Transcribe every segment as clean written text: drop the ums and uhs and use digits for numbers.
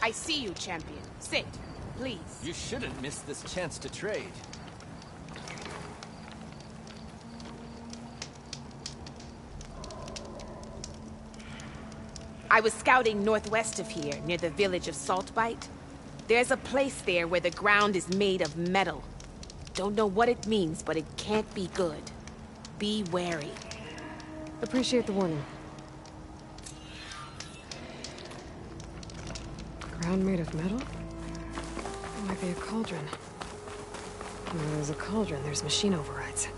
I see you, champion. Sit, please. You shouldn't miss this chance to trade. I was scouting northwest of here, near the village of Saltbite. There's a place there where the ground is made of metal. Don't know what it means, but it can't be good. Be wary. Appreciate the warning. Ground made of metal? It might be a cauldron. Where there's a cauldron, there's machine overrides.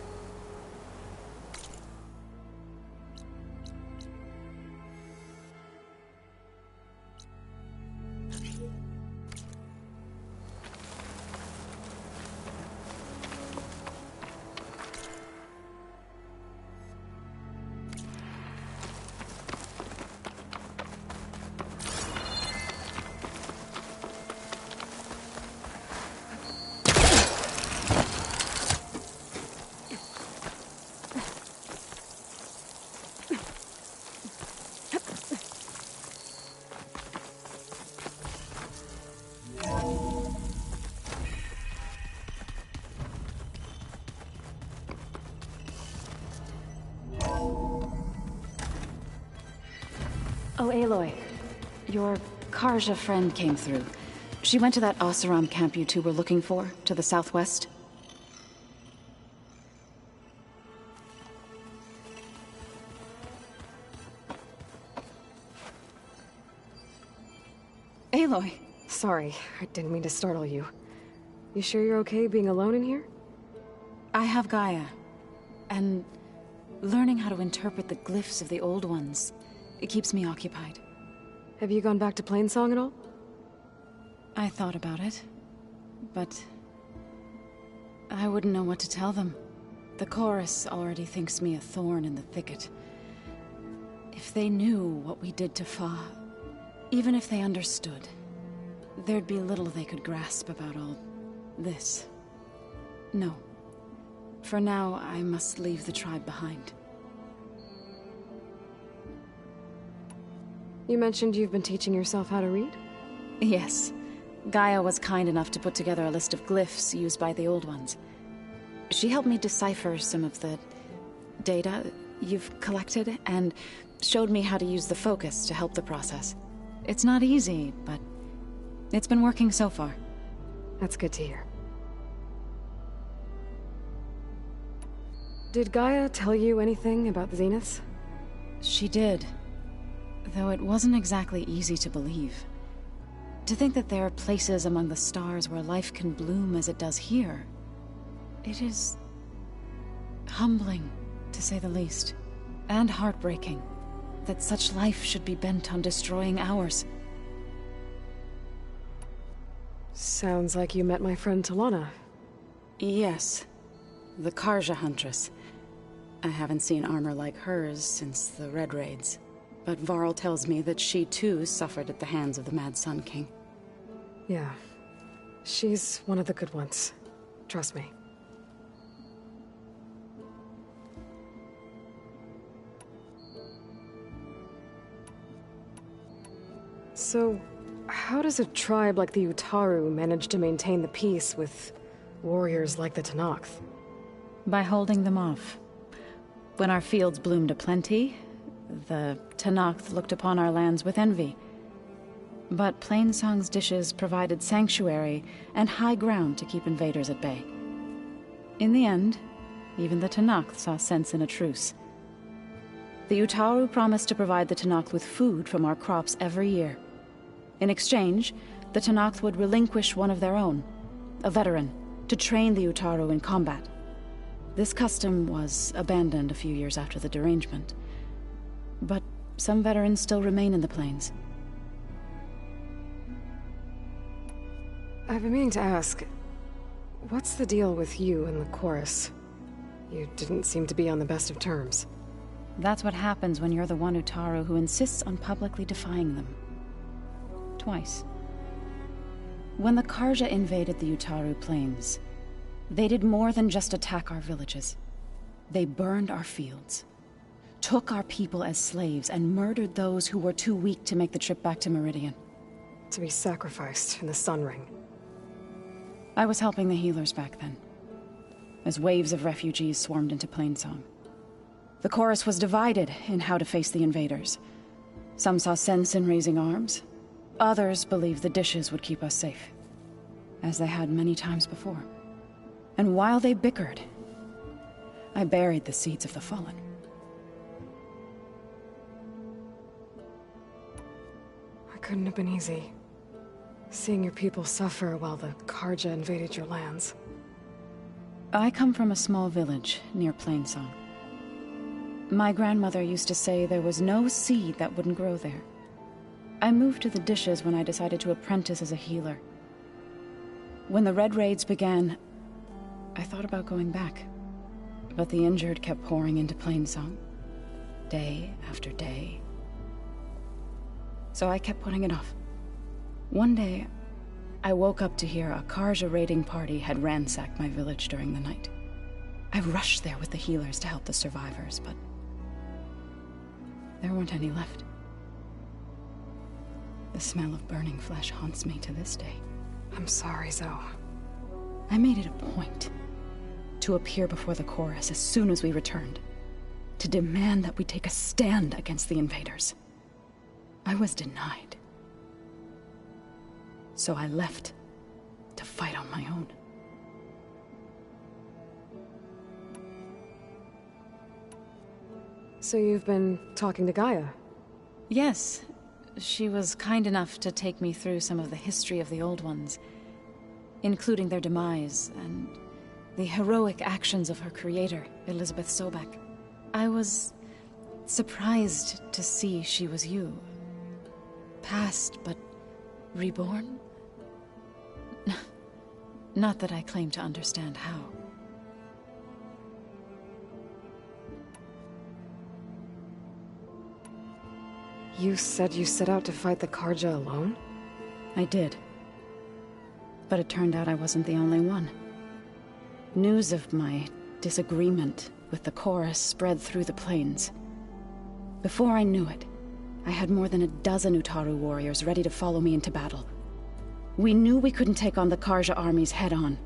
Oh, Aloy. Your Karja friend came through. She went to that Oseram camp you two were looking for, to the southwest. Aloy. Sorry, I didn't mean to startle you. You sure you're okay being alone in here? I have Gaia. And learning how to interpret the glyphs of the old ones, it keeps me occupied. Have you gone back to Plainsong at all? I thought about it, but I wouldn't know what to tell them. The chorus already thinks me a thorn in the thicket. If they knew what we did to Fa, even if they understood, there'd be little they could grasp about all this. No. For now, I must leave the tribe behind. You mentioned you've been teaching yourself how to read? Yes. Gaia was kind enough to put together a list of glyphs used by the old ones. She helped me decipher some of the data you've collected, and showed me how to use the focus to help the process. It's not easy, but it's been working so far. That's good to hear. Did Gaia tell you anything about the Zeniths? She did. Though it wasn't exactly easy to believe. To think that there are places among the stars where life can bloom as it does here. It is humbling, to say the least. And heartbreaking, that such life should be bent on destroying ours. Sounds like you met my friend Talana. Yes. The Karja Huntress. I haven't seen armor like hers since the Red Raids. But Varl tells me that she too suffered at the hands of the Mad Sun King. Yeah. She's one of the good ones. Trust me. So, how does a tribe like the Utaru manage to maintain the peace with warriors like the Tenakth? By holding them off. When our fields bloomed aplenty, the Tenakth looked upon our lands with envy. But Plainsong's dishes provided sanctuary and high ground to keep invaders at bay. In the end, even the Tenakth saw sense in a truce. The Utaru promised to provide the Tenakth with food from our crops every year. In exchange, the Tenakth would relinquish one of their own, a veteran, to train the Utaru in combat. This custom was abandoned a few years after the derangement. But some veterans still remain in the plains. I've been meaning to ask, what's the deal with you and the chorus? You didn't seem to be on the best of terms. That's what happens when you're the one Utaru who insists on publicly defying them. Twice. When the Karja invaded the Utaru plains, they did more than just attack our villages. They burned our fields, took our people as slaves, and murdered those who were too weak to make the trip back to Meridian. to be sacrificed in the Sun Ring. I was helping the healers back then, as waves of refugees swarmed into Plainsong. The chorus was divided in how to face the invaders. Some saw sense in raising arms. Others believed the dishes would keep us safe, as they had many times before. And while they bickered, I buried the seeds of the fallen. It couldn't have been easy. Seeing your people suffer while the Carja invaded your lands. I come from a small village near Plainsong. My grandmother used to say there was no seed that wouldn't grow there. I moved to the dishes when I decided to apprentice as a healer. When the Red Raids began, I thought about going back. But the injured kept pouring into Plainsong, day after day. So I kept putting it off. One day, I woke up to hear a Carja raiding party had ransacked my village during the night. I rushed there with the healers to help the survivors, but there weren't any left. The smell of burning flesh haunts me to this day. I'm sorry, Zoe. I made it a point to appear before the chorus as soon as we returned, to demand that we take a stand against the invaders. I was denied. So I left to fight on my own. So you've been talking to Gaia? Yes. She was kind enough to take me through some of the history of the Old Ones, including their demise and the heroic actions of her creator, Elizabeth Sobek. I was surprised to see she was you. Past, but reborn? Not that I claim to understand how. You said you set out to fight the Carja alone? I did. But it turned out I wasn't the only one. News of my disagreement with the chorus spread through the plains. Before I knew it, I had more than a dozen Utaru warriors ready to follow me into battle. We knew we couldn't take on the Carja armies head-on,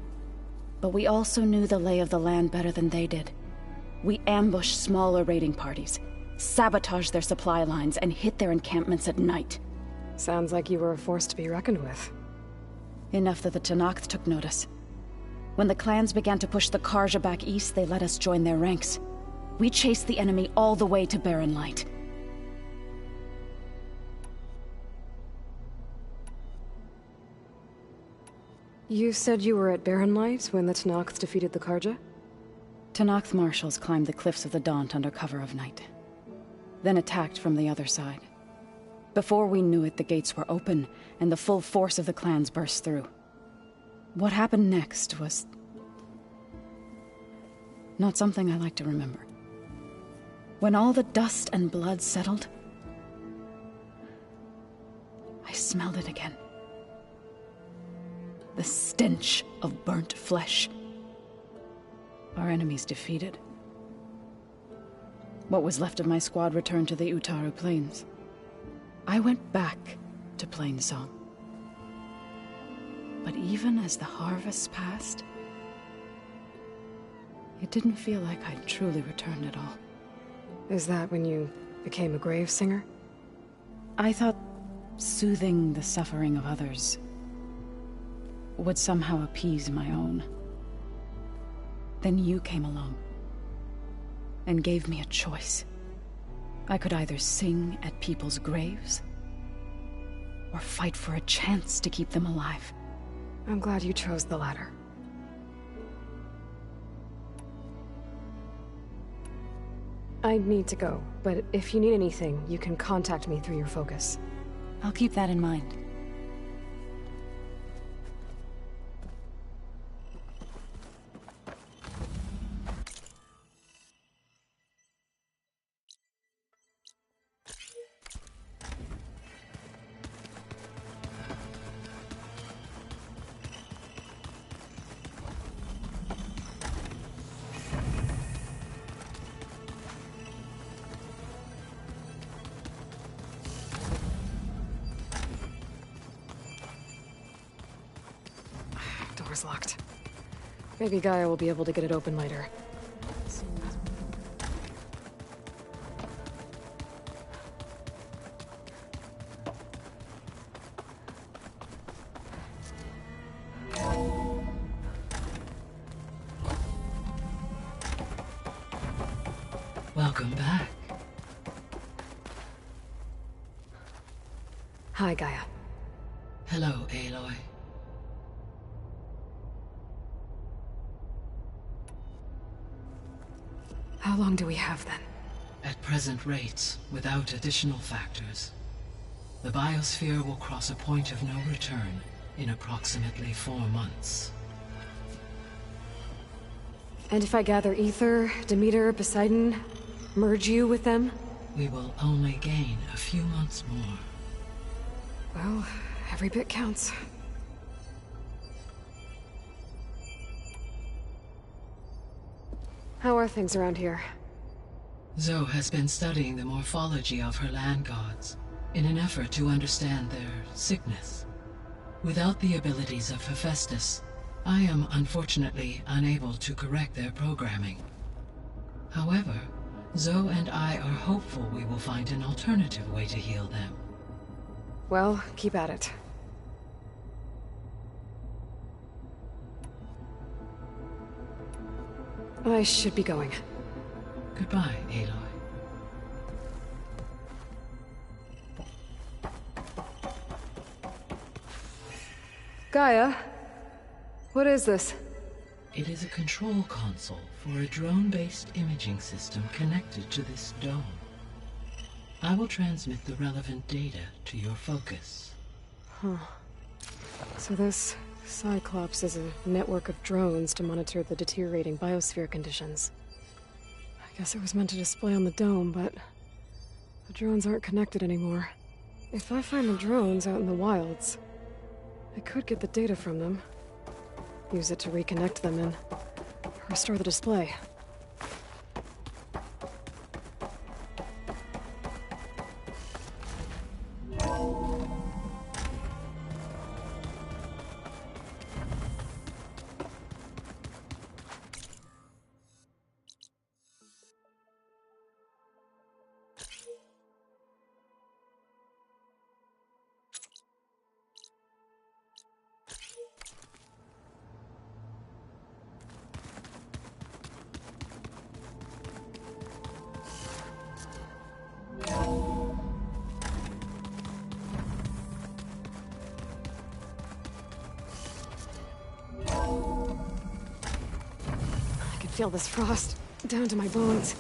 but we also knew the lay of the land better than they did. We ambushed smaller raiding parties, sabotaged their supply lines, and hit their encampments at night. Sounds like you were a force to be reckoned with. Enough that the Tenakth took notice. When the clans began to push the Carja back east, they let us join their ranks. We chased the enemy all the way to Barren Light. You said you were at Barren Light when the Tenakth defeated the Carja? Tenakth marshals climbed the cliffs of the Daunt under cover of night, then attacked from the other side. Before we knew it, the gates were open, and the full force of the clans burst through. What happened next was not something I like to remember. When all the dust and blood settled, I smelled it again. The stench of burnt flesh. Our enemies defeated. What was left of my squad returned to the Utaru Plains. I went back to Plainsong. But even as the harvests passed, it didn't feel like I'd truly returned at all. Is that when you became a grave singer? I thought soothing the suffering of others would somehow appease my own. Then you came along and gave me a choice. I could either sing at people's graves or fight for a chance to keep them alive. I'm glad you chose the latter. I need to go, but if you need anything, you can contact me through your focus. I'll keep that in mind. Door's locked. Maybe Gaia will be able to get it open later. Welcome back. Hi, Gaia. Hello, Aloy. How long do we have then? At present rates, without additional factors, the biosphere will cross a point of no return in approximately 4 months. And if I gather Ether, Demeter, Poseidon, merge you with them? We will only gain a few months more. Well, every bit counts. How are things around here? Zoe has been studying the morphology of her land gods in an effort to understand their sickness. Without the abilities of Hephaestus, I am unfortunately unable to correct their programming. However, Zoe and I are hopeful we will find an alternative way to heal them. Well, keep at it. I should be going. Goodbye, Aloy. Gaia? What is this? It is a control console for a drone-based imaging system connected to this dome. I will transmit the relevant data to your focus. So this Cyclops is a network of drones to monitor the deteriorating biosphere conditions. I guess it was meant to display on the dome, but the drones aren't connected anymore. If I find the drones out in the wilds, I could get the data from them, use it to reconnect them and restore the display. I can feel this frost down to my bones.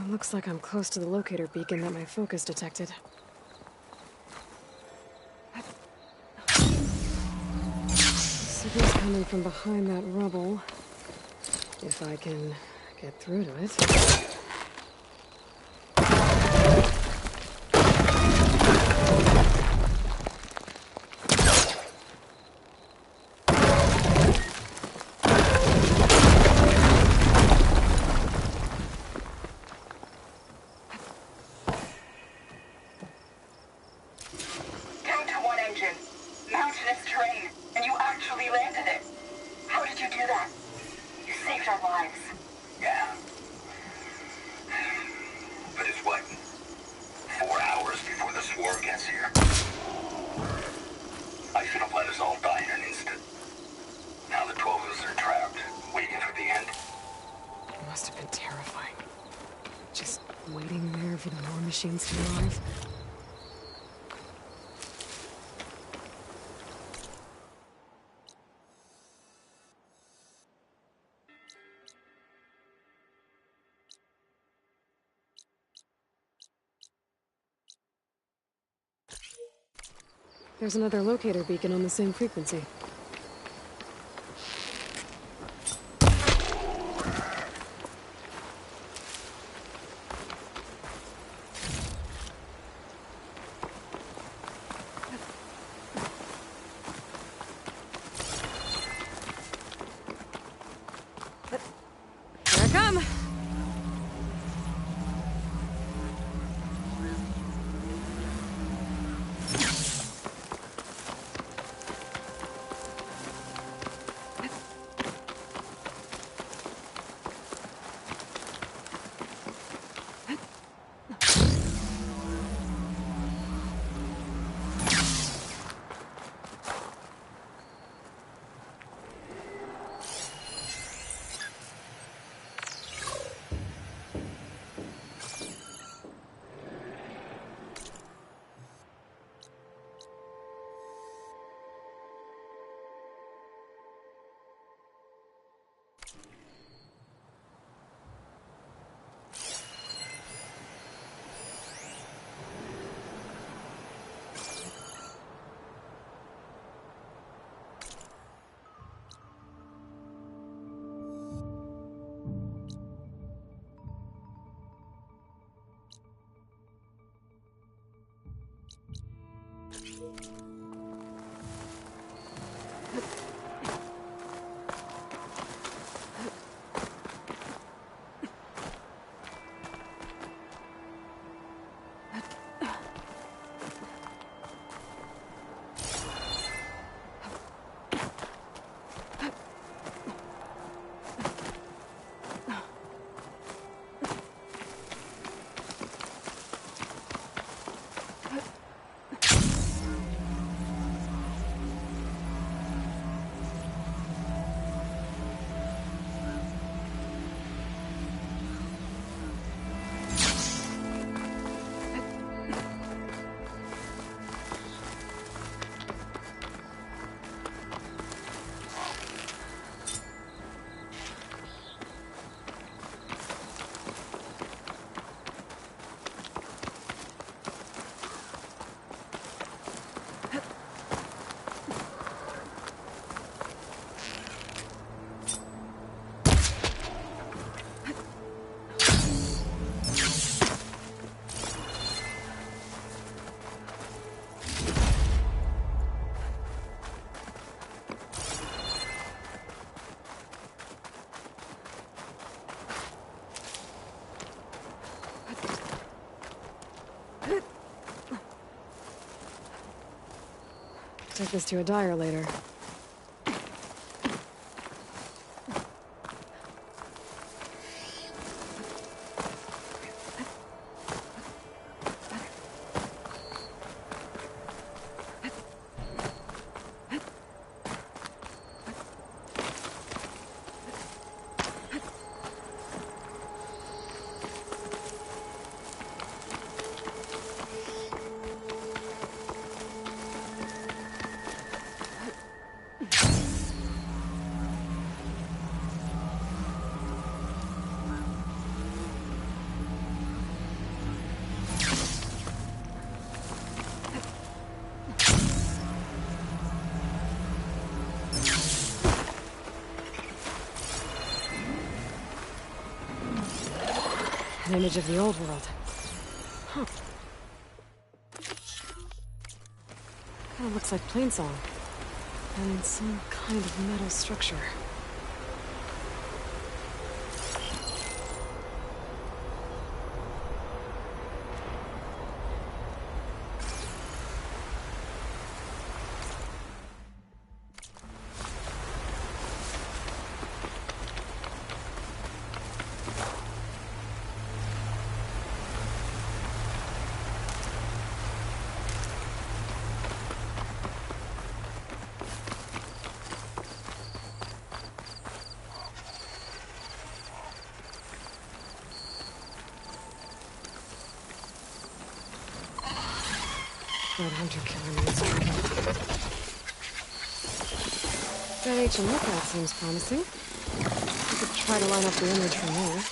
Looks like I'm close to the locator beacon that my focus detected. Signal's coming from behind that rubble. If I can get through to it. Machines to arrive. There's another locator beacon on the same frequency. Take this to a dyer later. An image of the old world. Huh. Kinda looks like Plainsong. And some kind of metal structure. That hunter-killer needs trouble. That ancient lookout seems promising. We could try to line up the image from there.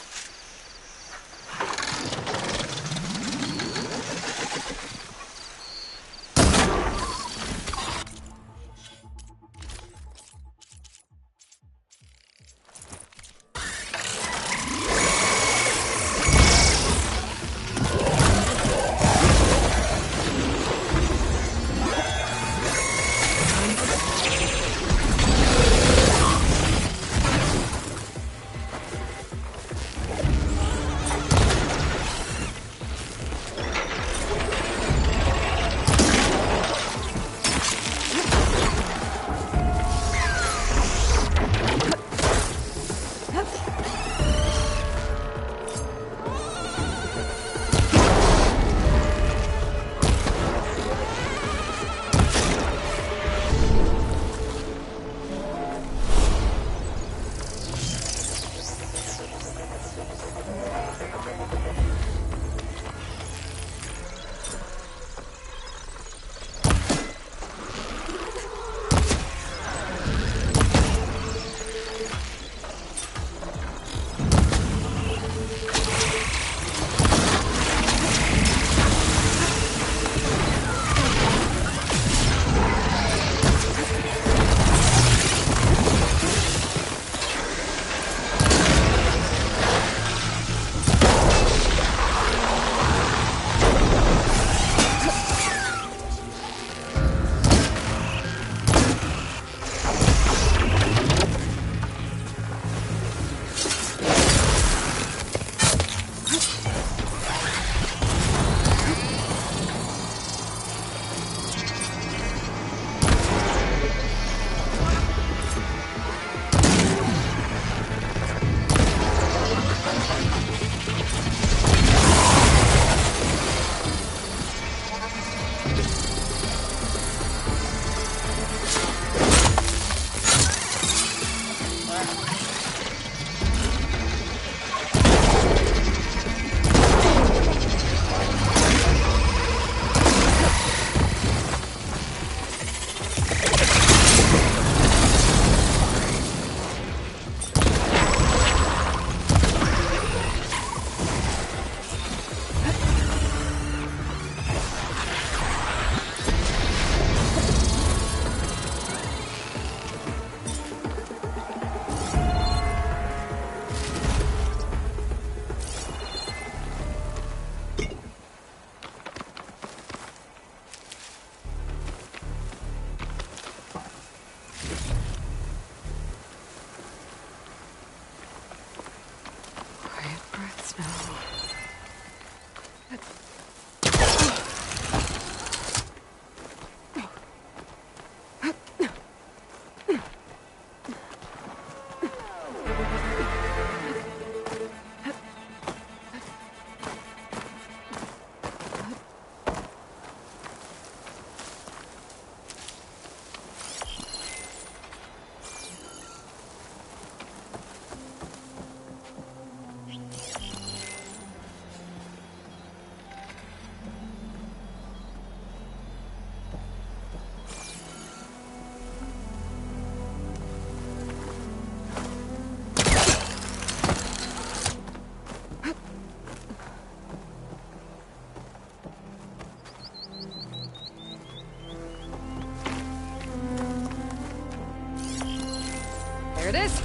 There it is.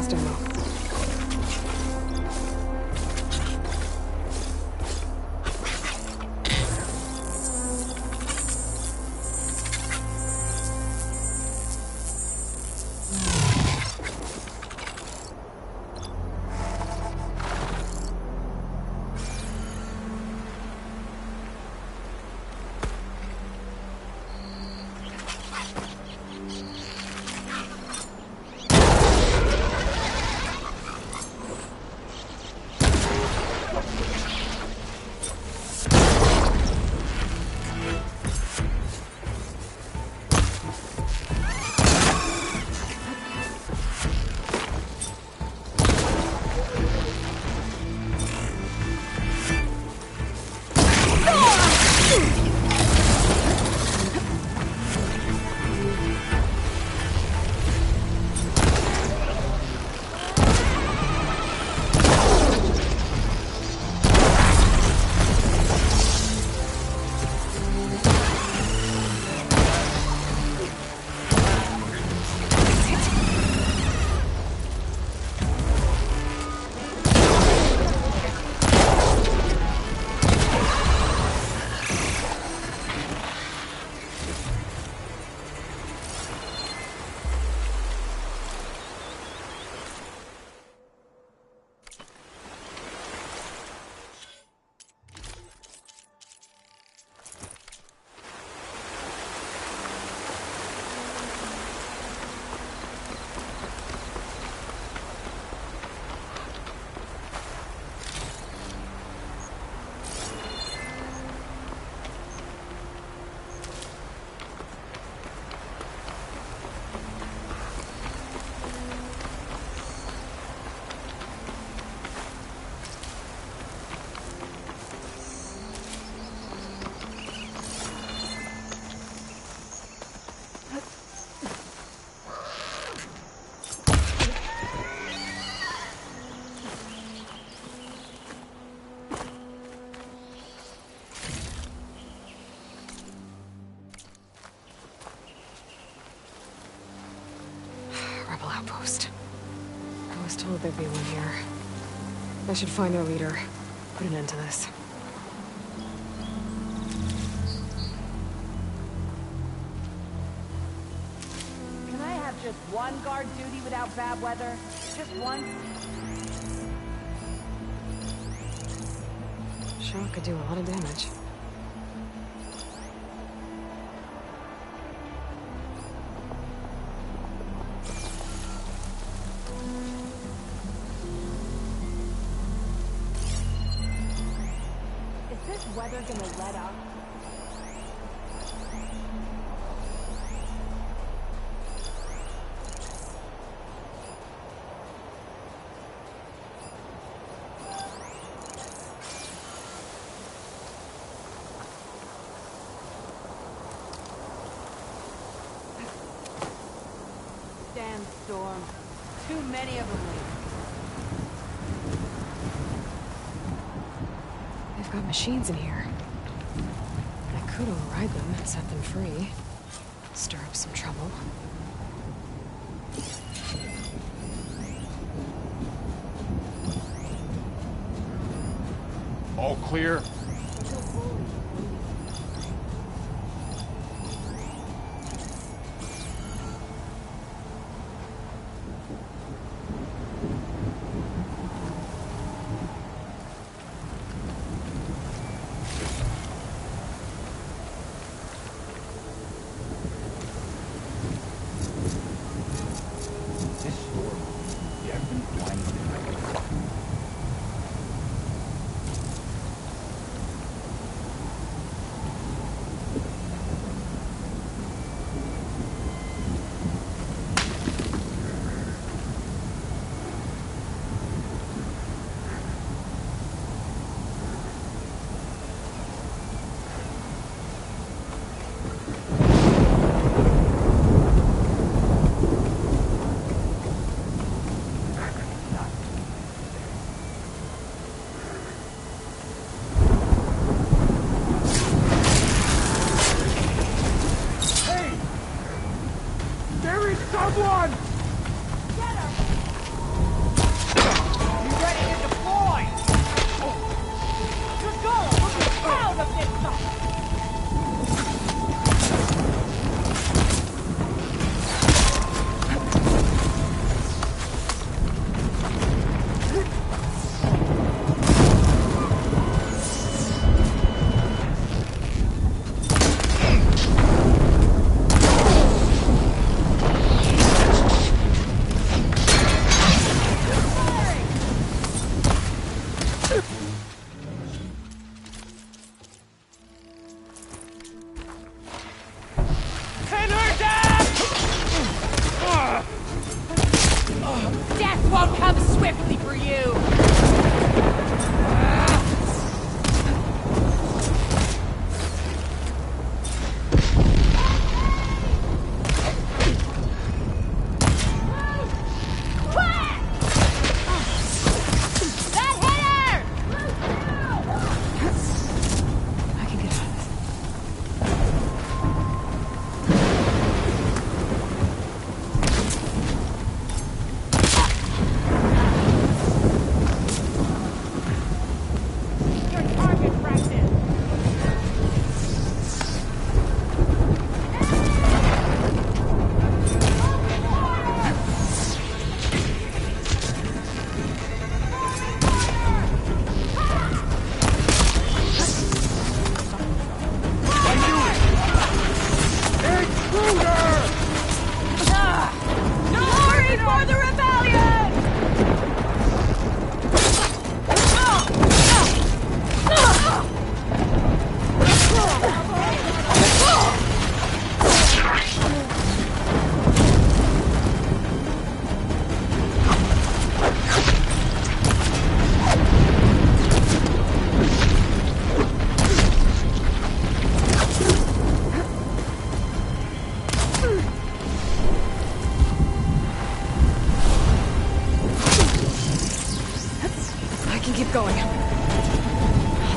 blast ammo. Rebel outpost. I was told there'd be one here. I should find their leader. Put an end to this. Can I have just one guard duty without bad weather? Just one? Shot could do a lot of damage. Is this weather gonna let up? Damn storm. Too many of them lately. They've got machines in here. I could override them and set them free. Stir up some trouble. All clear?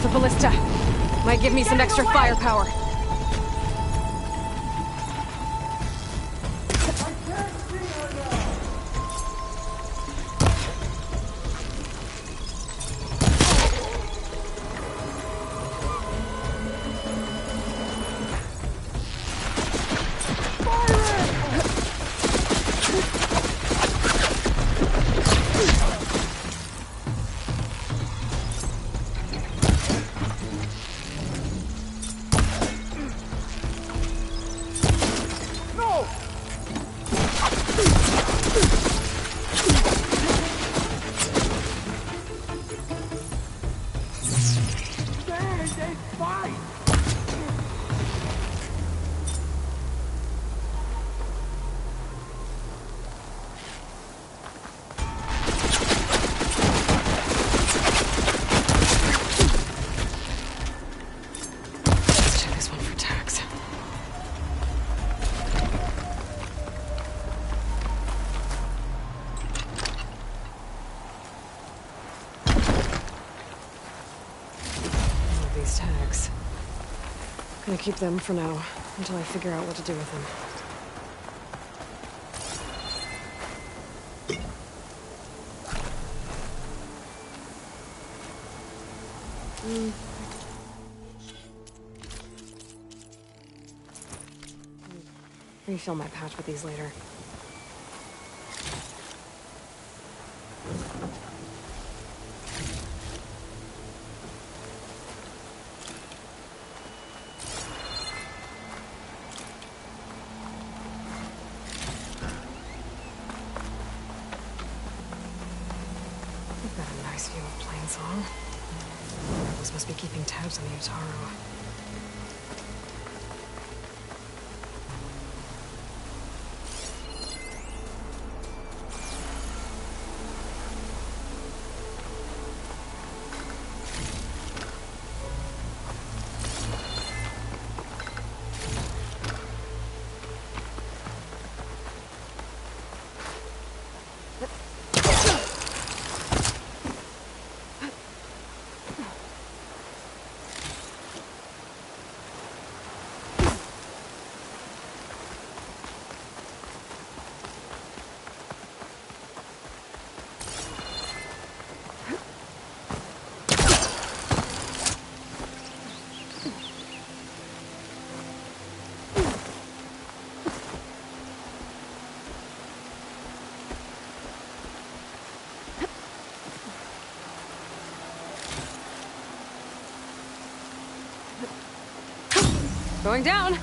The ballista might give me some extra firepower. Tags. Gonna keep them for now, until I figure out what to do with them. Refill my patch with these later. View of Plainsong. Rebels must be keeping tabs on the Utaru. Going down!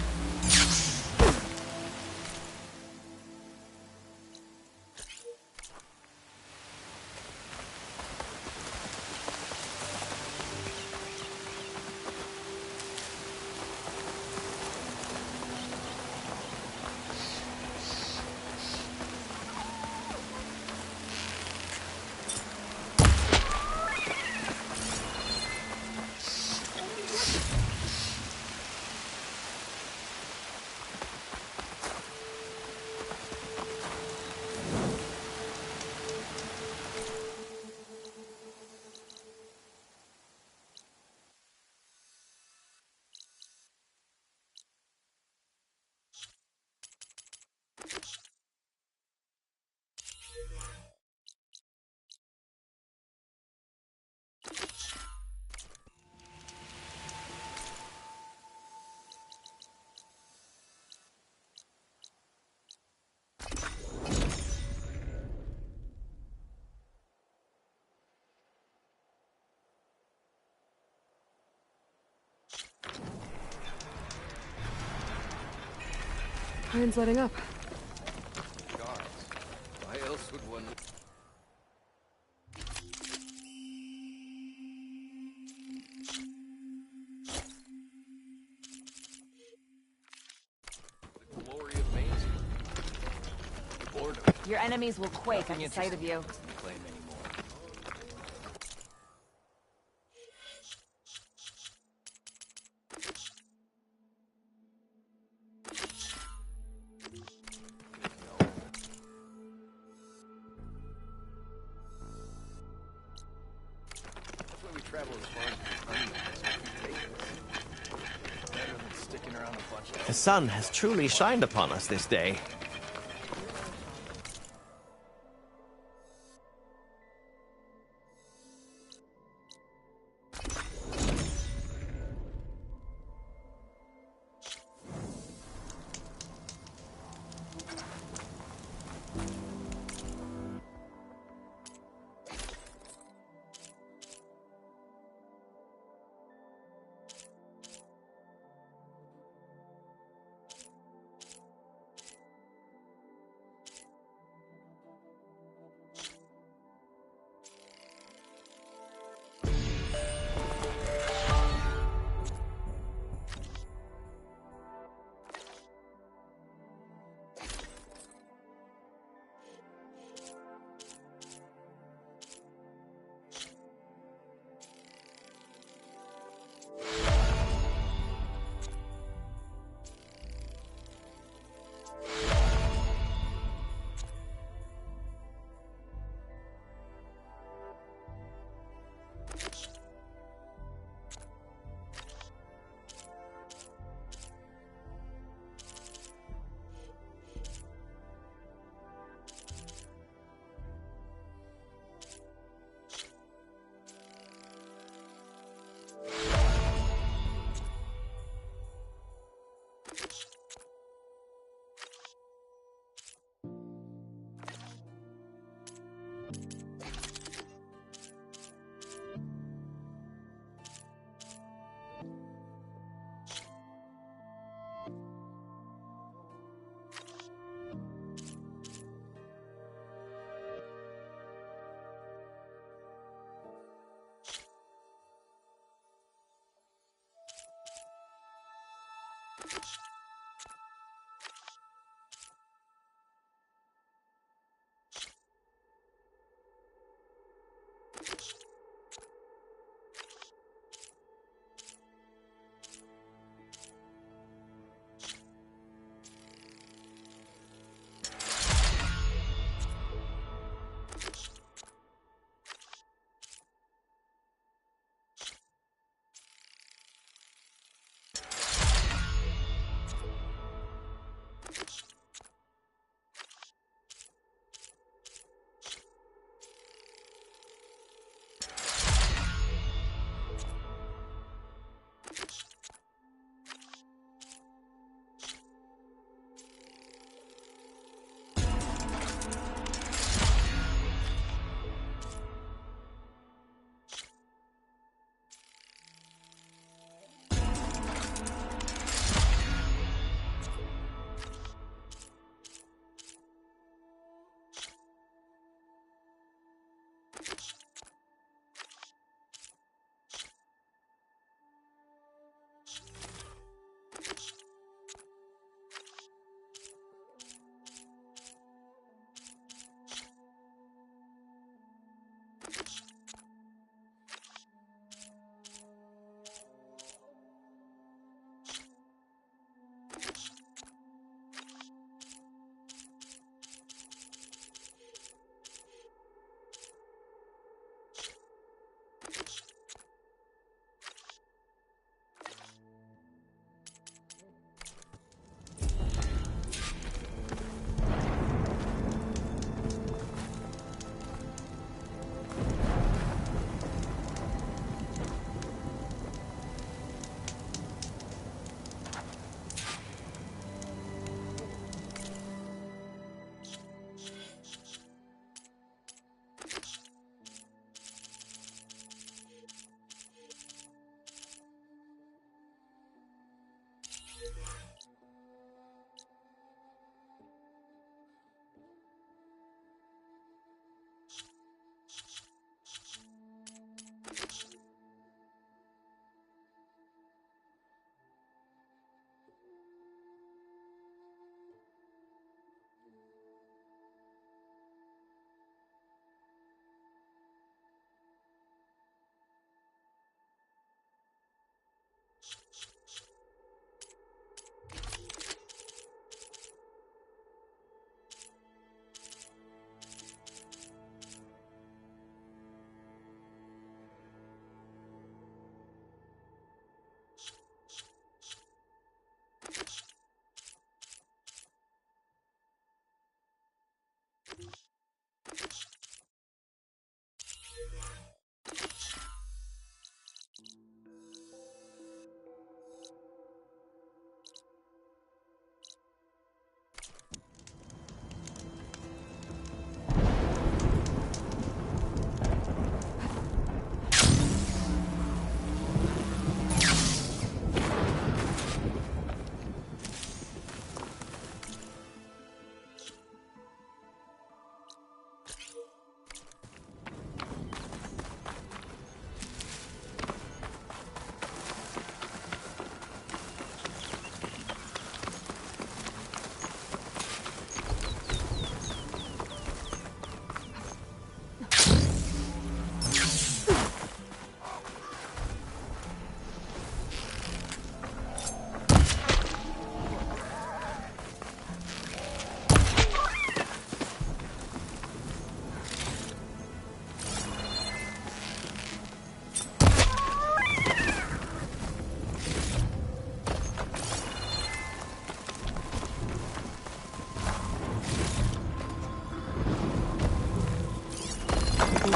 Iron's letting up. Guards. Why else would one... The glory of Main Street. Boredom. Your enemies will quake at the sight of you. Doesn't claim anymore. That's why we travel as far as we can. The sun has truly shined upon us this day.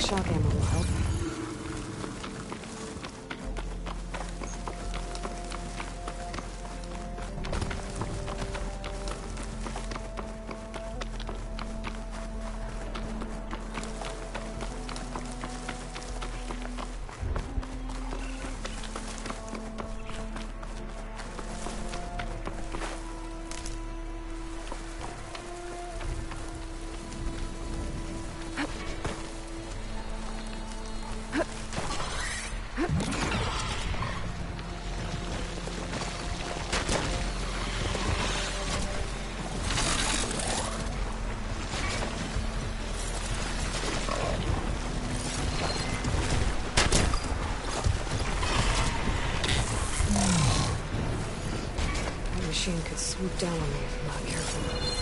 shock ammo will help. Machine could swoop down on me if I'm not careful.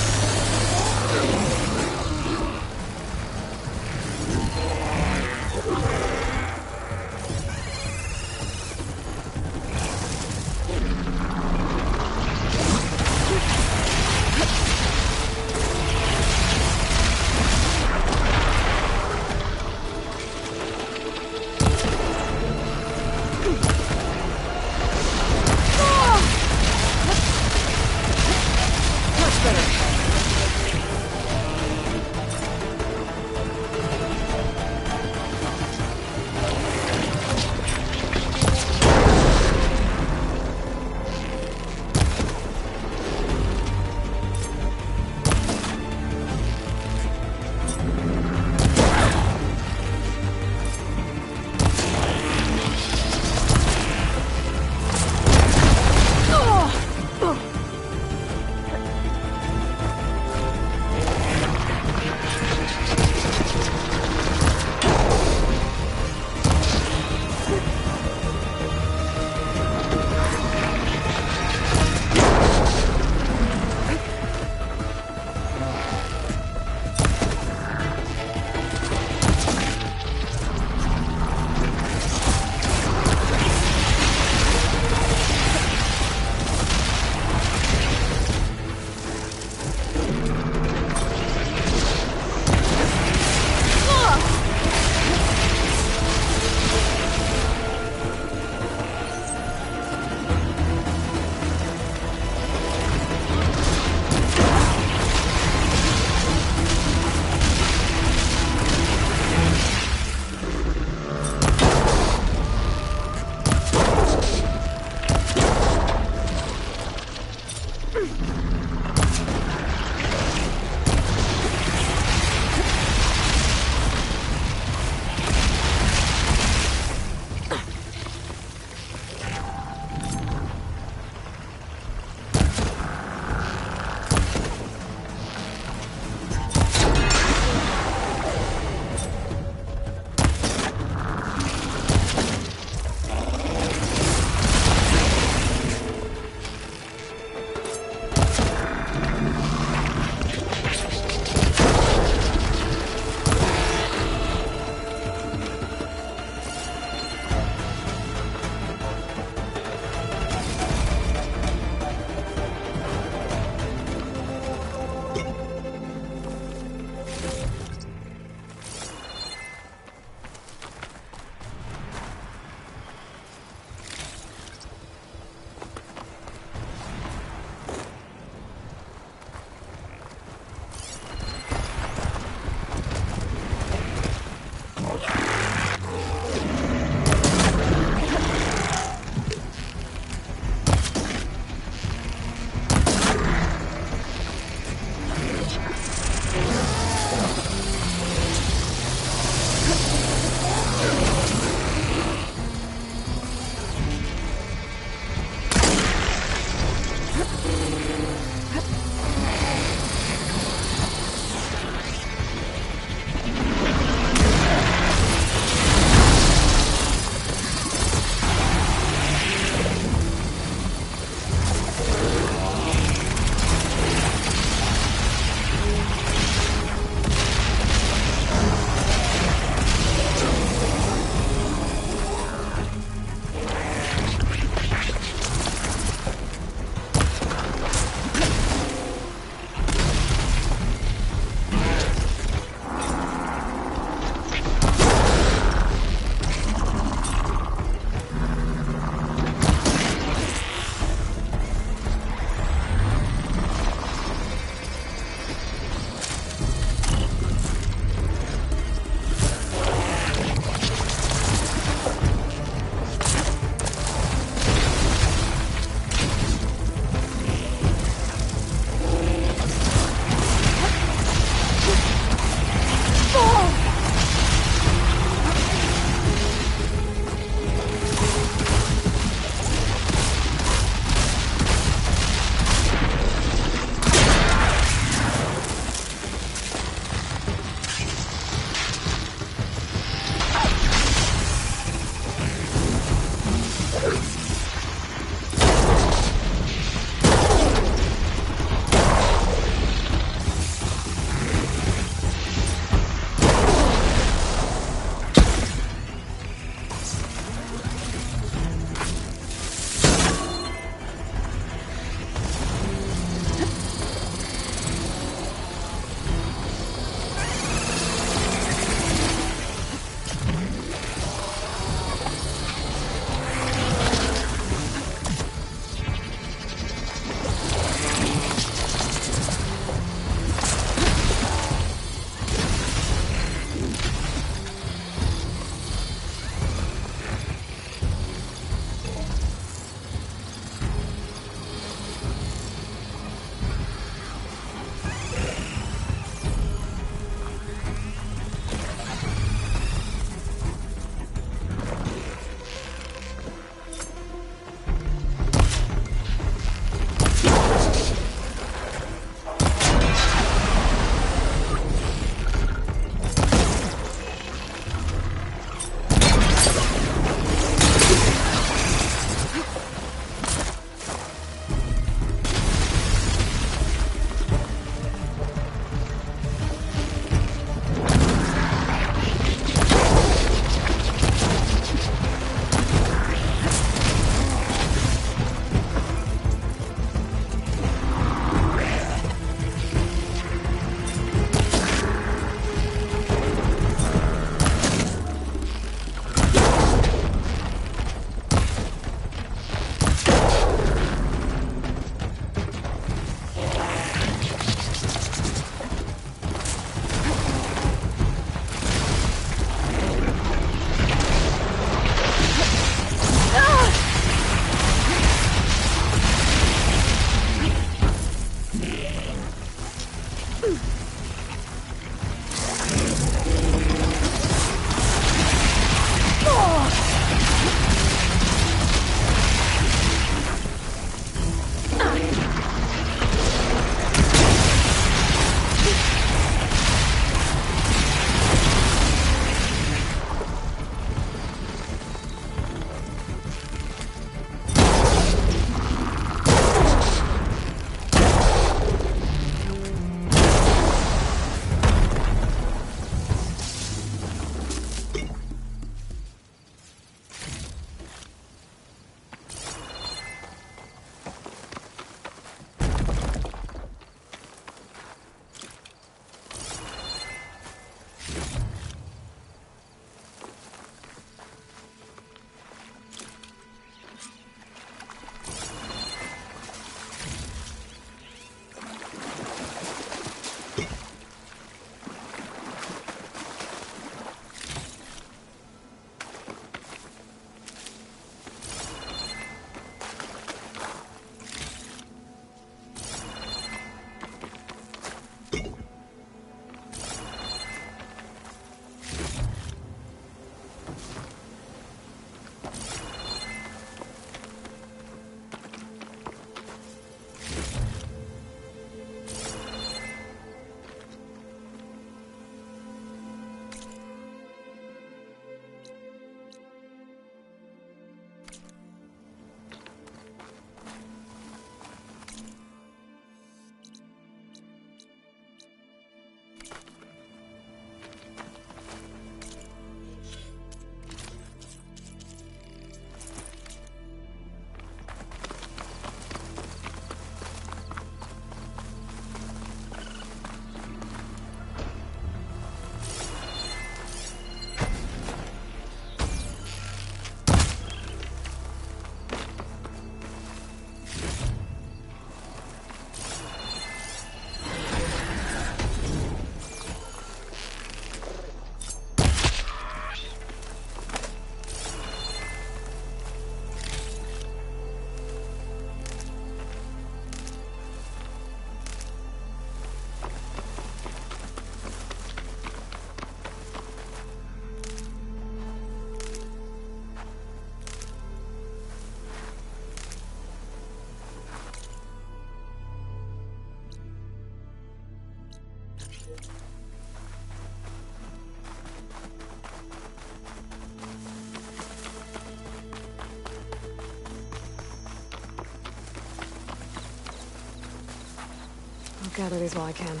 gather these while I can.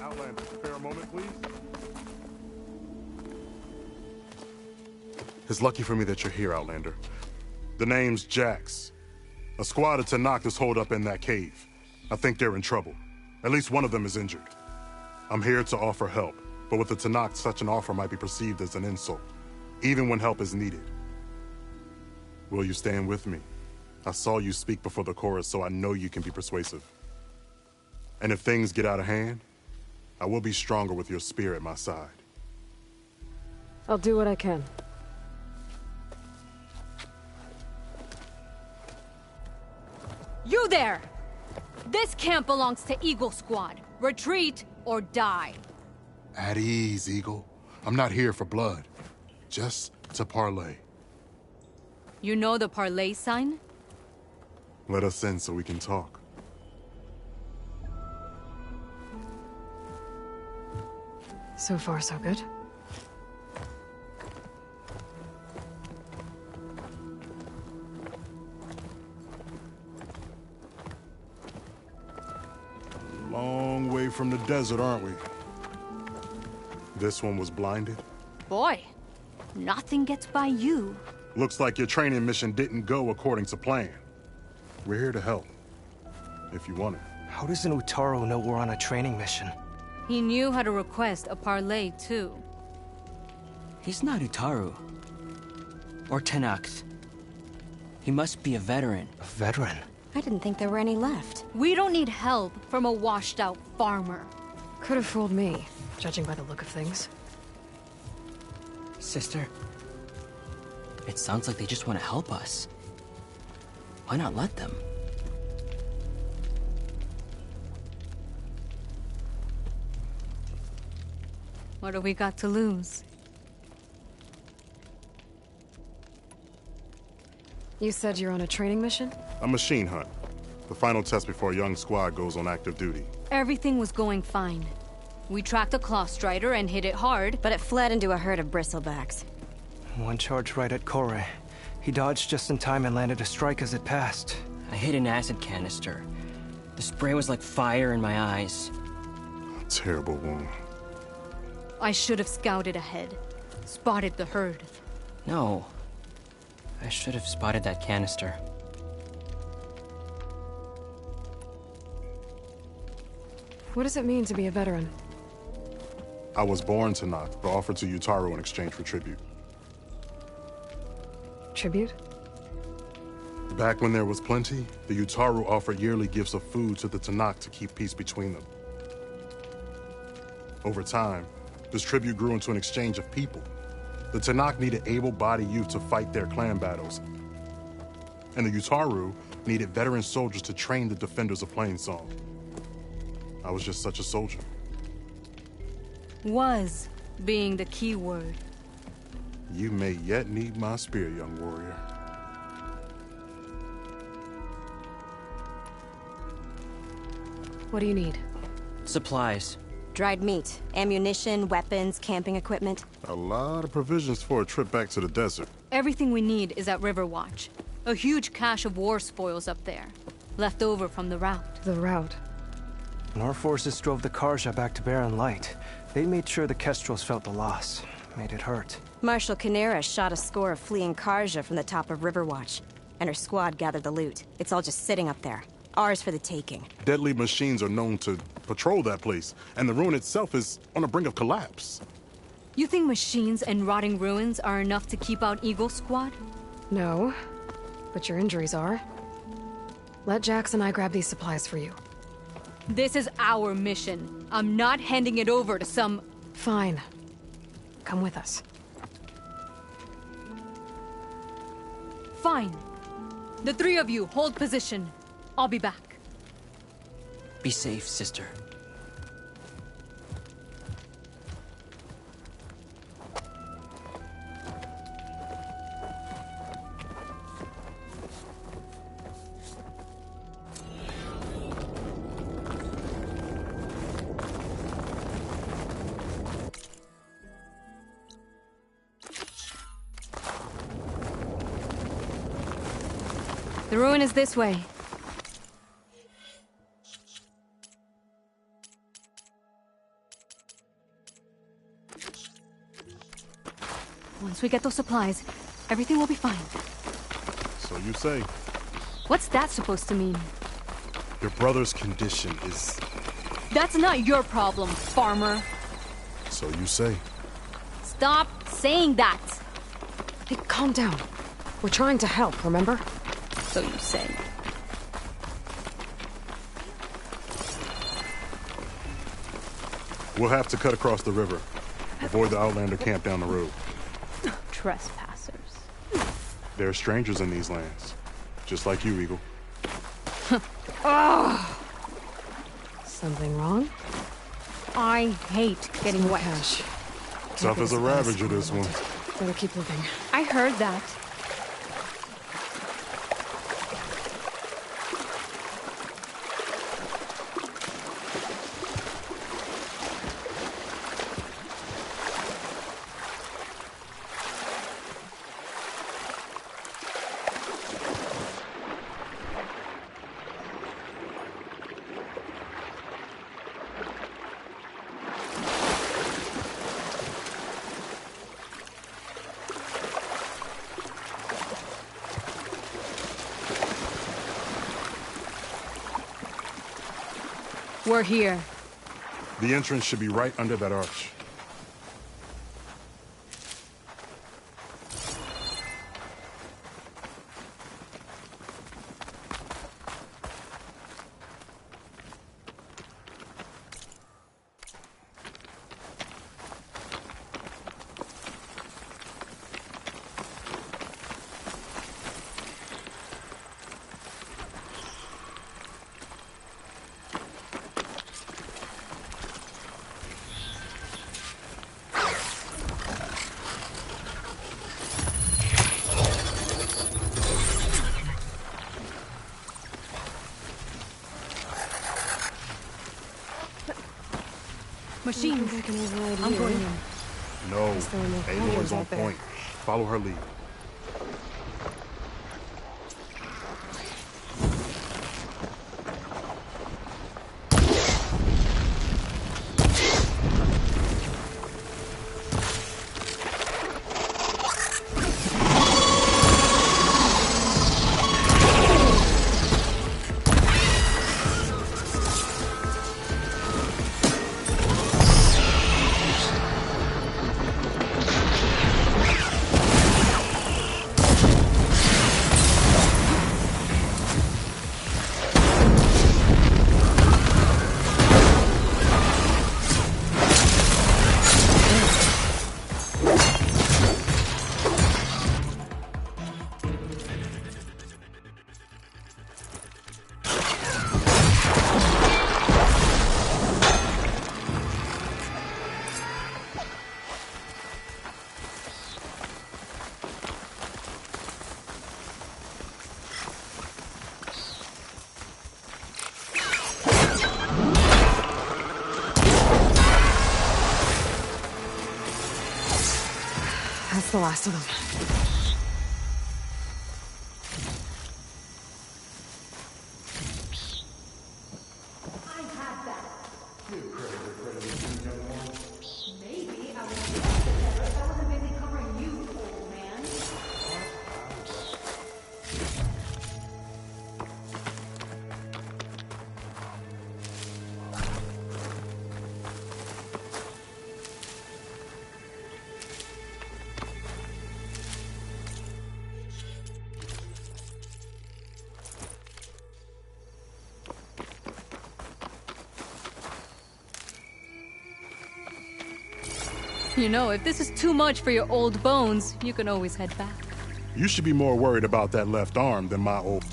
Outlander, spare a moment, please. It's lucky for me that you're here, Outlander. The name's Jax. A squad of Tenakth is holed up in that cave. I think they're in trouble. At least one of them is injured. I'm here to offer help, but with the Tenakth, such an offer might be perceived as an insult, even when help is needed. Will you stand with me? I saw you speak before the chorus, so I know you can be persuasive. And if things get out of hand, I will be stronger with your spear at my side. I'll do what I can. You there! This camp belongs to Eagle Squad. Retreat or die. At ease, Eagle. I'm not here for blood. Just to parlay. You know the parlay sign? Let us in so we can talk. So far, so good. Long way from the desert, aren't we? This one was blinded? Boy, nothing gets by you. Looks like your training mission didn't go according to plan. We're here to help, if you want it. How does an Utaru know we're on a training mission? He knew how to request a parlay, too. He's not Utaru. Or Tenakth. He must be a veteran. A veteran? I didn't think there were any left. We don't need help from a washed-out farmer. Could have fooled me, judging by the look of things. Sister, it sounds like they just want to help us. Why not let them? What do we got to lose? You said you're on a training mission? A machine hunt. The final test before a young squad goes on active duty. Everything was going fine. We tracked a claw strider and hit it hard, But it fled into a herd of bristlebacks. One charge right at Kore. He dodged just in time and landed a strike as it passed. I hit an acid canister. The spray was like fire in my eyes. A terrible wound. I should have scouted ahead. Spotted the herd. No. I should have spotted that canister. What does it mean to be a veteran? I was born Tenakth, but offered to Utaru in exchange for tribute. Tribute? Back when there was plenty, the Utaru offered yearly gifts of food to the Tenakth to keep peace between them. Over time, this tribute grew into an exchange of people. The Tenakth needed able-bodied youth to fight their clan battles, and the Utaru needed veteran soldiers to train the defenders of Plainsong. I was just such a soldier. Was being the key word. You may yet need my spear, young warrior. What do you need? Supplies. Dried meat, ammunition, weapons, camping equipment. A lot of provisions for a trip back to the desert. Everything we need is at Riverwatch. A huge cache of war spoils up there. Left over from the rout. The route. When our forces drove the Karja back to Barren Light, they made sure the Kestrels felt the loss. Made it hurt. Marshal Canera shot a score of fleeing Karja from the top of Riverwatch, and her squad gathered the loot. It's all just sitting up there. Ours for the taking. Deadly machines are known to patrol that place, and the ruin itself is on the brink of collapse. You think machines and rotting ruins are enough to keep out Eagle Squad? No, but your injuries are. Let Jax and I grab these supplies for you. This is our mission. I'm not handing it over to some... Fine. Come with us. Fine. The three of you hold position. I'll be back. Be safe, sister. The ruin is this way. Once we get those supplies, everything will be fine. So you say. What's that supposed to mean? Your brother's condition is... That's not your problem, farmer. So you say. Stop saying that! Hey, calm down. We're trying to help, remember? So you say. We'll have to cut across the river. Avoid the Outlander camp down the road. Trespassers. There are strangers in these lands. Just like you, Eagle. Oh! Something wrong? I hate getting wet. Cash. Tough as a Ravager, this one. Better keep looking. I heard that. We're here. The entrance should be right under that arch. Machines. I'm going in. No, Aloy's on point. Follow her lead. That's the last of them. You know, if this is too much for your old bones, you can always head back. You should be more worried about that left arm than my old...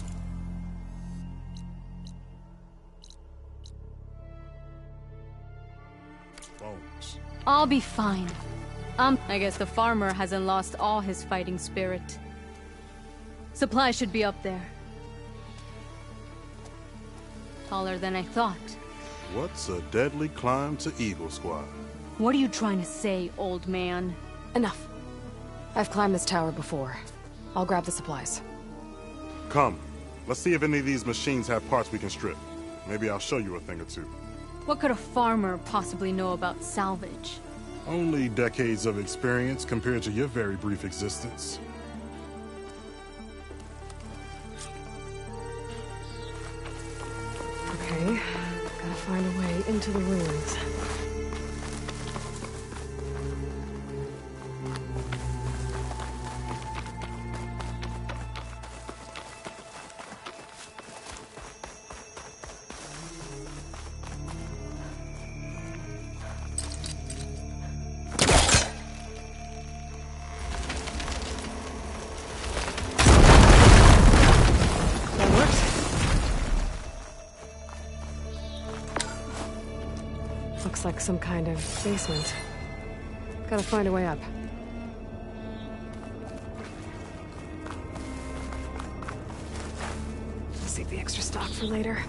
bones. I'll be fine. I guess the farmer hasn't lost all his fighting spirit. Supplies should be up there. Taller than I thought. What's a deadly climb to Eagle Squad? What are you trying to say, old man? Enough. I've climbed this tower before. I'll grab the supplies. Come. Let's see if any of these machines have parts we can strip. Maybe I'll show you a thing or two. What could a farmer possibly know about salvage? Only decades of experience compared to your very brief existence. Okay, gotta find a way into the ruins. Looks like some kind of basement. Gotta find a way up. Save the extra stock for later.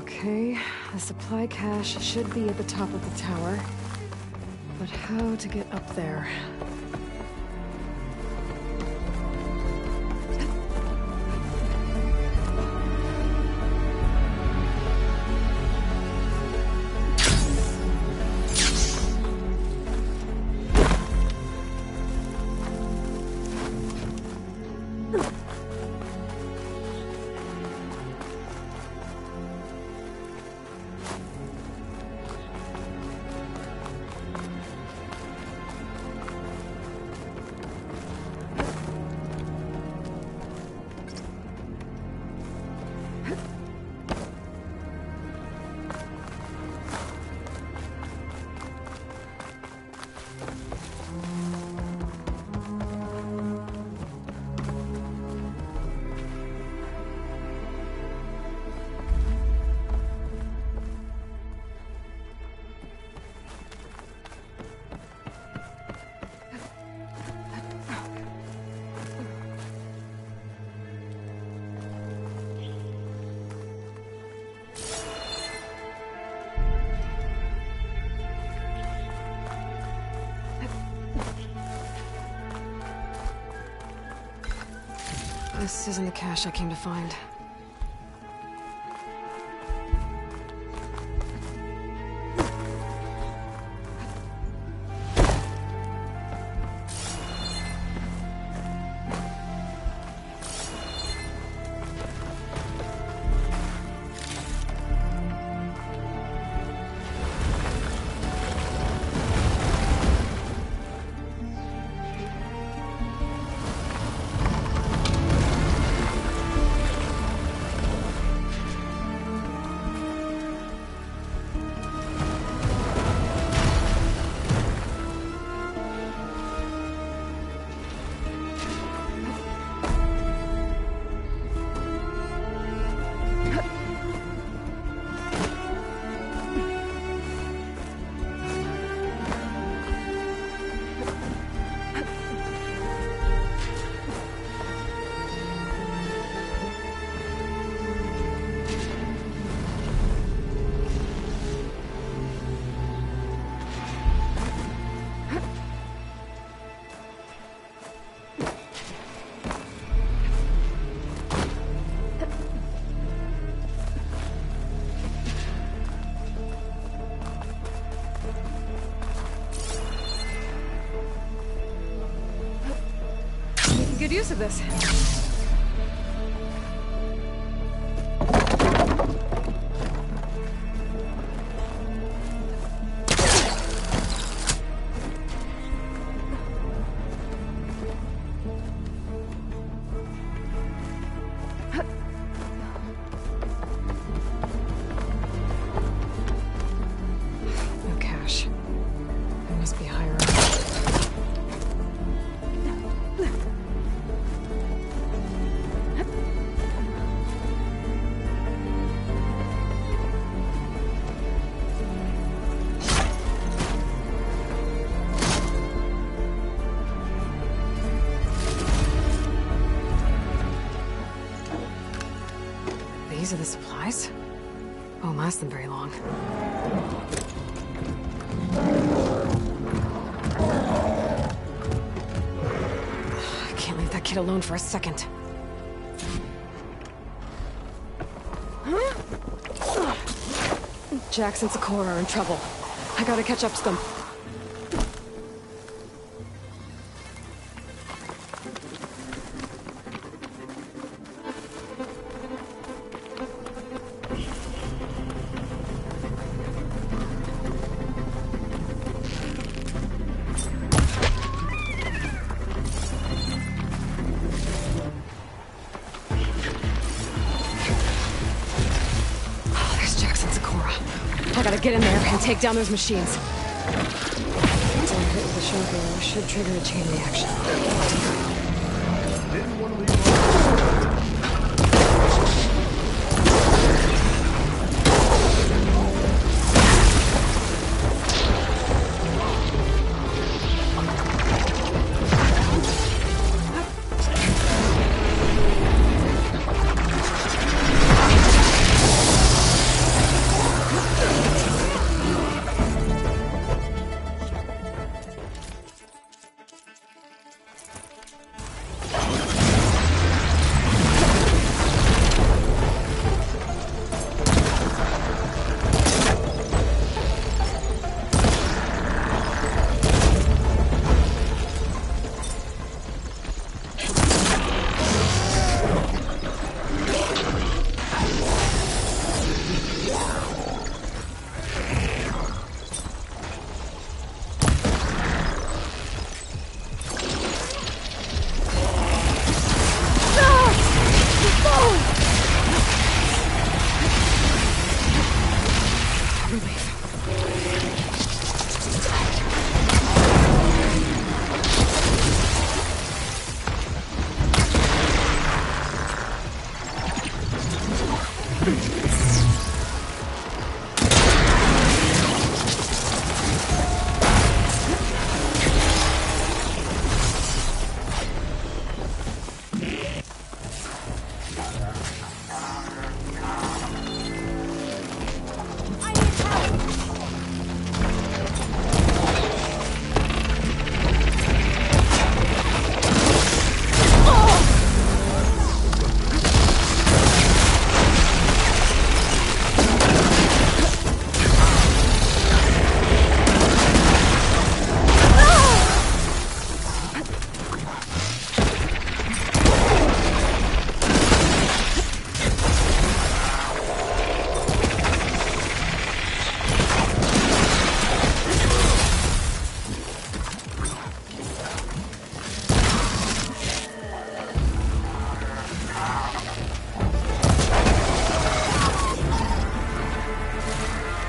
Okay, the supply cache should be at the top of the tower. But how to get up there? This isn't the cache I came to find. Good use of this. These are the supplies? Won't last them very long. I can't leave that kid alone for a second. Jax and Sakura are in trouble. I gotta catch up to them. I gotta get in there and take down those machines. One hit with the shock arrow should trigger a chain reaction.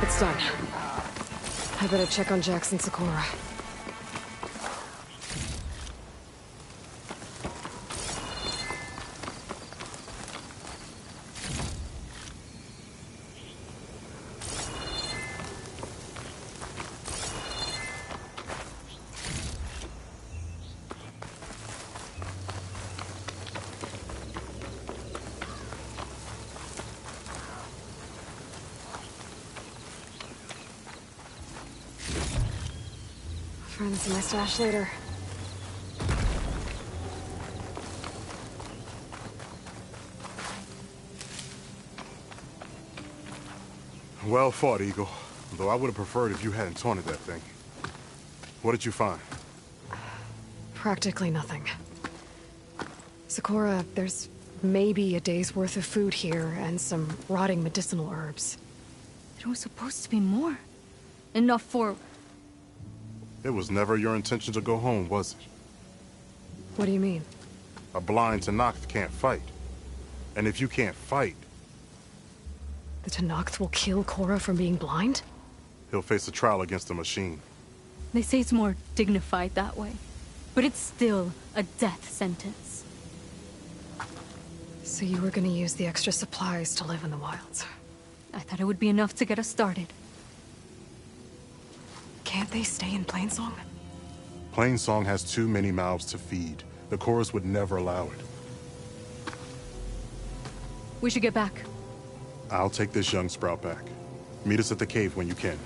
It's done. I better check on Jax and Sakura. Find some of my stash later. Well fought, Eagle. Though I would have preferred if you hadn't taunted that thing. What did you find? Practically nothing. Sakura, there's maybe a day's worth of food here and some rotting medicinal herbs. There was supposed to be more. Enough for... It was never your intention to go home, was it? What do you mean? A blind Tenakth can't fight. And if you can't fight... The Tenakth will kill Korra from being blind? He'll face a trial against the machine. They say it's more dignified that way. But it's still a death sentence. So you were gonna use the extra supplies to live in the wilds? I thought it would be enough to get us started. Can't they stay in Plainsong? Plainsong has too many mouths to feed. The chorus would never allow it. We should get back. I'll take this young sprout back. Meet us at the cave when you can.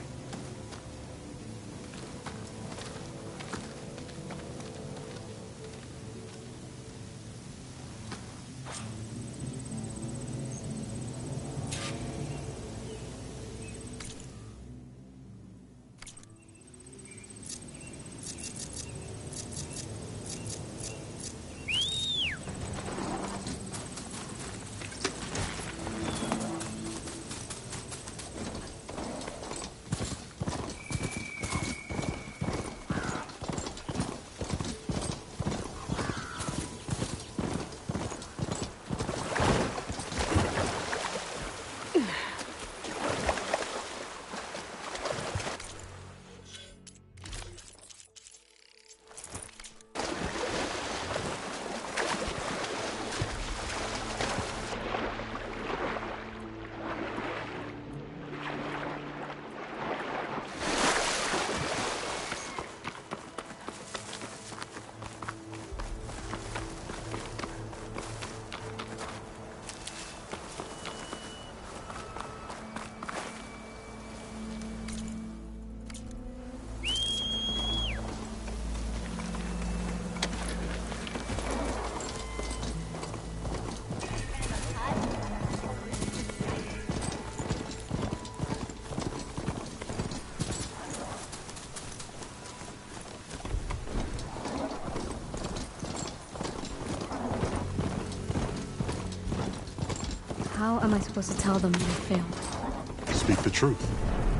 How am I supposed to tell them that I failed? Speak the truth.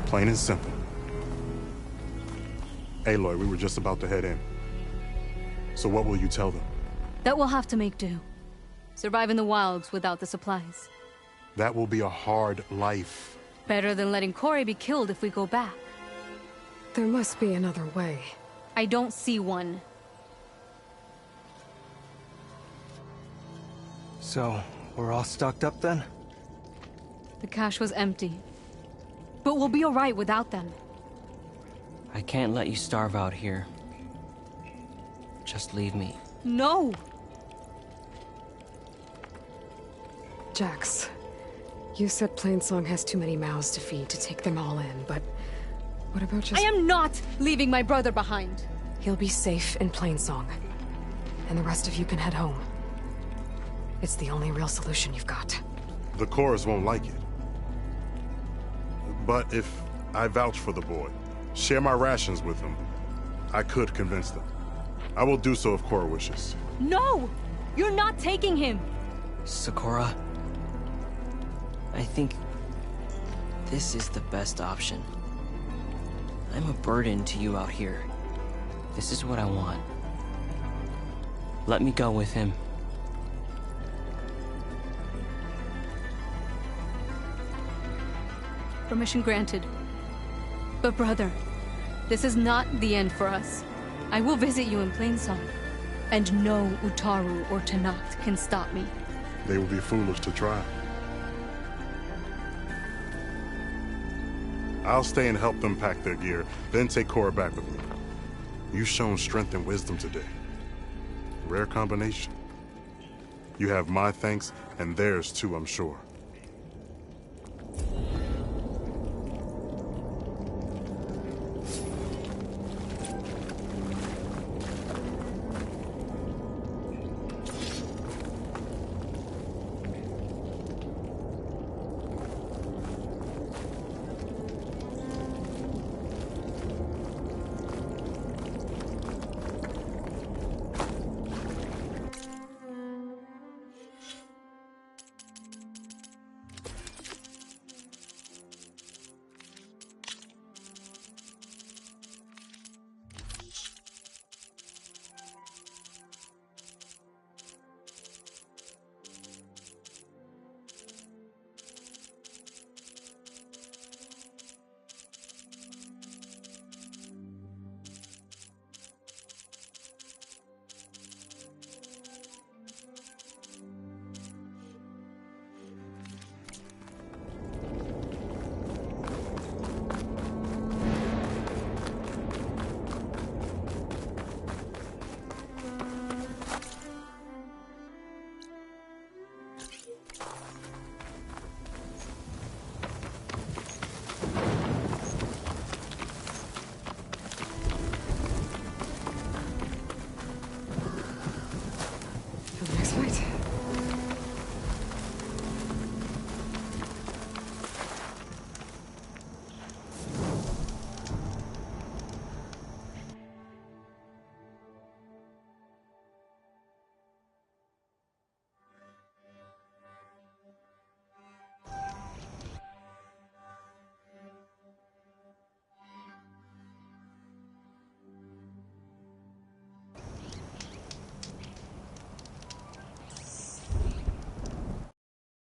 Plain and simple. Aloy, we were just about to head in. So what will you tell them? That we'll have to make do. Survive in the wilds without the supplies. That will be a hard life. Better than letting Corey be killed if we go back. There must be another way. I don't see one. So, we're all stocked up then? The cache was empty. But we'll be alright without them. I can't let you starve out here. Just leave me. No! Jax, you said Plainsong has too many mouths to feed to take them all in, but what about just— I am not leaving my brother behind! He'll be safe in Plainsong, and the rest of you can head home. It's the only real solution you've got. The Chorus won't like it. But if I vouch for the boy, share my rations with him, I could convince them. I will do so if Cora wishes. No! You're not taking him! Sakura, I think this is the best option. I'm a burden to you out here. This is what I want. Let me go with him. Permission granted. But brother, this is not the end for us. I will visit you in Plainsong. And no Utaru or Tenakth can stop me. They will be foolish to try. I'll stay and help them pack their gear, then take Cora back with me. You've shown strength and wisdom today. Rare combination. You have my thanks, and theirs too, I'm sure.